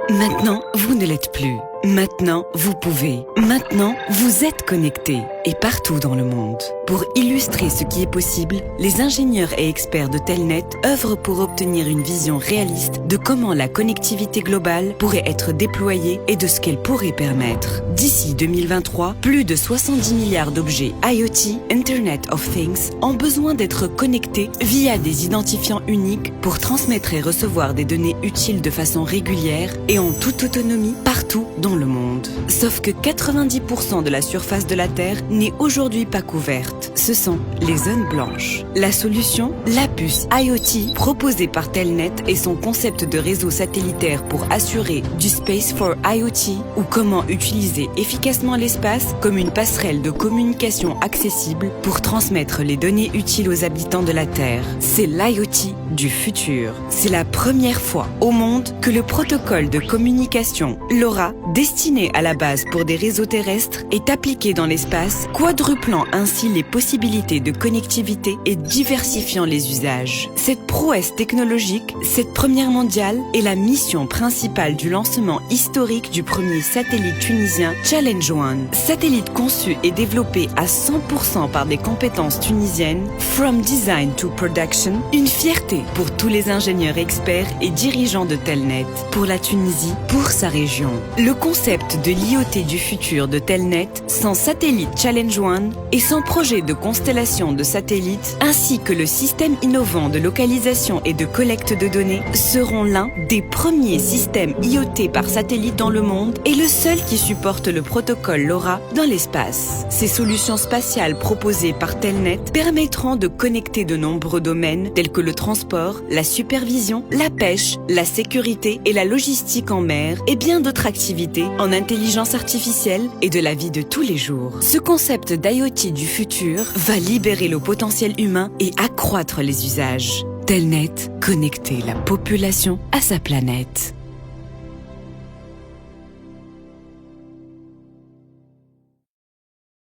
Maintenant, vous ne l'êtes plus. Maintenant, vous pouvez. Maintenant, vous êtes connectés et partout dans le monde. Pour illustrer ce qui est possible, les ingénieurs et experts de Telnet œuvrent pour obtenir une vision réaliste de comment la connectivité globale pourrait être déployée et de ce qu'elle pourrait permettre. D'ici 2023, plus de 70 milliards d'objets IoT, Internet of Things, ont besoin d'être connectés via des identifiants uniques pour transmettre et recevoir des données utiles de façon régulière et en toute autonomie partout dans le monde. Sauf que 90% de la surface de la Terre n'est aujourd'hui pas couverte. Ce sont les zones blanches. La solution, la puce IoT proposée par Telnet et son concept de réseau satellitaire pour assurer du Space for IoT ou comment utiliser efficacement l'espace comme une passerelle de communication accessible pour transmettre les données utiles aux habitants de la Terre. C'est l'IoT du futur. C'est la première fois au monde que le protocole de communication LoRa, destiné à la base pour des réseaux terrestres, est appliqué dans l'espace, quadruplant ainsi les possibilités de connectivité et diversifiant les usages. Cette prouesse technologique, cette première mondiale, est la mission principale du lancement historique du premier satellite tunisien Challenge One. Satellite conçu et développé à 100% par des compétences tunisiennes, from design to production, une fierté pour tous les ingénieurs experts et dirigeants de Telnet, pour la Tunisie, pour sa région. Le concept de l'IoT du futur de Telnet, sans satellite Challenge One et sans projet de constellation de satellites, ainsi que le système innovant de localisation et de collecte de données, seront l'un des premiers systèmes IoT par satellite dans le monde et le seul qui supporte le protocole LoRa dans l'espace. Ces solutions spatiales proposées par Telnet permettront de connecter de nombreux domaines tels que le transport, la supervision, la pêche, la sécurité et la logistique en mer et bien d'autres activités en intelligence artificielle et de la vie de tous les jours. Ce concept d'IoT du futur va libérer le potentiel humain et accroître les usages. Telnet, connecter la population à sa planète.